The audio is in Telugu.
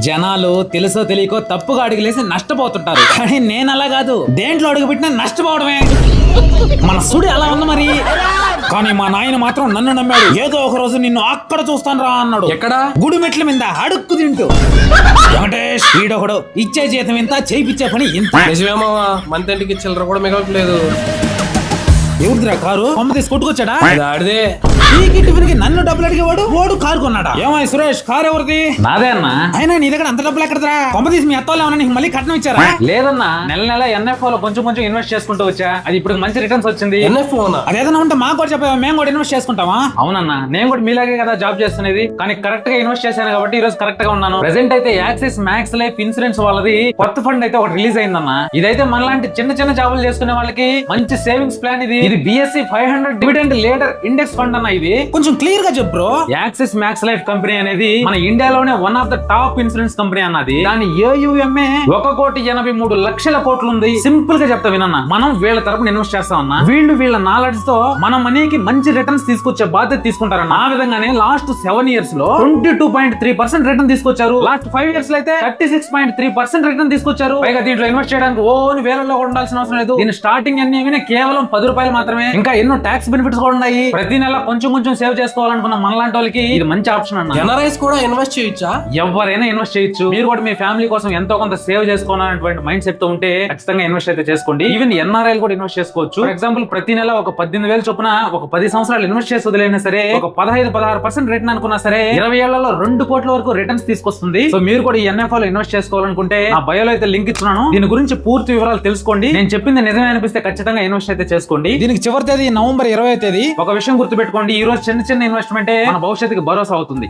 జనాలు తెలుసో తెలియకో తప్పుగా అడుగులేసి నష్టపోతుంటారు, కానీ నేను అలా కాదు. దేంట్లో అడుగు పెట్టినా నష్టపోవడమే. మన సుడి అలా ఉంది మరి. కానీ మా నాయన మాత్రం నన్ను నమ్మాడు. ఏదో ఒక రోజు నిన్ను అక్కడ చూస్తాను రా అన్నాడు. ఎక్కడ? గుడి మెట్ల మీద అడుక్కు తింటూ. వెంకటేష్ వీడొకడు ఇచ్చే జీతం ఇంత, చేయిచ్చే పని ఇంత. నిజమేమావా, మంతెంటికి చిల్లర కూడా మిగలట్లేదు. ఎవరిదిరా కారు? కొమ్మ తీసి కొట్టుకొచ్చాడా? ఆడిదే. ఈ టిఫిన్ కి నన్ను డబ్బులు అడిగేవాడు, వాడు కారు కొన్నాడా? ఏమై సురేష్, కారు ఎవరిది? నాదే అన్నా. అయినా నీ దగ్గర అంత డబ్బులు ఎక్కడరా? కొమ్మ తీసి మీ అత్తలు ఏమన్నా నీకు మళ్ళీ కట్నం ఇచ్చారా? లేదన్నా, నెల నెల NFO లో కొంచెం కొంచెం ఇన్వెస్ట్ చేసుకుంటూ వచ్చా. అది ఇప్పుడు మంచి రిటర్న్స్ వచ్చింది. NFO నా? అదేదన్నా ఉంటే మాకు కూడా చెప్పావా, మేము కూడా ఇన్వెస్ట్ చేసుకుంటావా? అవునన్నా, నేను కూడా మీలాగే కదా జాబ్ చేస్తున్నది, కానీ కరెక్ట్ గా ఇన్వెస్ట్ చేశాను కాబట్టి ఈ రోజు కరెక్ట్ గా ఉన్నాను. ప్రెసెంట్ అయితే యాక్సిస్ మ్యాక్స్ లైఫ్ ఇన్సూరెన్స్ వాళ్ళది కొత్త ఫండ్ అయితే ఒకటి రిలీజ్ అయిందన్న. ఇదైతే మనలాంటి చిన్న చిన్న జాబులు చేసుకునే వాళ్ళకి మంచి సేవింగ్స్ ప్లాన్. ఇది BSE 500 dividend leader index fund అన్న. ఇది కొంచెం క్లియర్ గా చెప్పు bro. Axis max life company అనేది మన ఇండియాలోనే one of the top insurance company అన్నది. దాని AUMA 1,83,00,000 కోట్లు ఉంది. సింపుల్ గా చెప్తా వినన్నా, మనం వీళ్ళ తరపున ఇన్వెస్ట్ చేస్తామన్నా. వీళ్ళ నాలెడ్జ్ తో మన మనీకి మంచి రిటర్న్స్ తీసుకొచ్చే బాధ్యత తీసుకుంటారన్న. ఆ విధంగానే లాస్ట్ 7 years లో 22.3% రిటర్న్ తీసుకొచ్చారు. లాస్ట్ 5 years లో అయితే 36.3% రిటర్న్ తీసుకొచ్చారు. పైగా దీంట్లో ఇన్వెస్ట్ చేయడానికి ఓన్ వేలలో ఉండాల్సిన అవసరం లేదు. దీని స్టార్టింగ్ అన్ని కేవలం ₹10 మాత్రమే. ఇంకా ఎన్నో ట్యాక్స్ బెనిఫిట్స్ కూడా ఉన్నాయి. ప్రతి నెల కొంచెం కొంచెం సేవ్ చేసుకోవాలనుకున్న మనలాంటి వాళ్ళకి ఇది మంచి ఆప్షన్ అన్న. NRIs కూడా ఇన్వెస్ట్ చేయొచ్చా? ఎవరైనా ఇన్వెస్ట్ చేయొచ్చు. మీరు కూడా మీ ఫ్యామిలీ కోసం ఎంతో కొంత సేవ్ చేసుకోవాలనేటువంటి మైండ్ సెట్ తో ఉంటే ఖచ్చితంగా ఇన్వెస్ట్ అయితే చేసుకోండి. ఈవెన్ NRIలు కూడా ఇన్వెస్ట్ చేసుకోవచ్చు. ఫర్ ఎగ్జాంపుల్ ప్రతి నెల ఒక 18,000 చొప్పున ఒక 10 సంవత్సరాలు ఇన్వెస్ట్ చేసి వదిలేనా సరే, ఒక 15-16% రిటర్న్ అనుకున్నా సరే 20 ఏళ్లలో 2 కోట్ల వరకు రిటర్న్స్ తీసుకొస్తుంది. సో మీరు కూడా ఈ NFO లో ఇన్వెస్ట్ చేసుకోవాలనుకుంటే ఆ బయోలో అయితే లింక్ ఇస్తున్నాను. దీని గురించి పూర్తి వివరాలు తెలుసుకోండి. నేను చెప్పింది నిజమే అనిపిస్తే ఖచ్చితంగా ఇన్వెస్ట్ అయితే చేసుకోండి. దీనికి చివరి తేదీ November 20వ తేదీ. ఒక విషయం గుర్తుపెట్టుకోండి, ఈ రోజు చిన్న చిన్న ఇన్వెస్ట్మెంటే మన భవిష్యత్తుకి భరోసా అవుతుంది.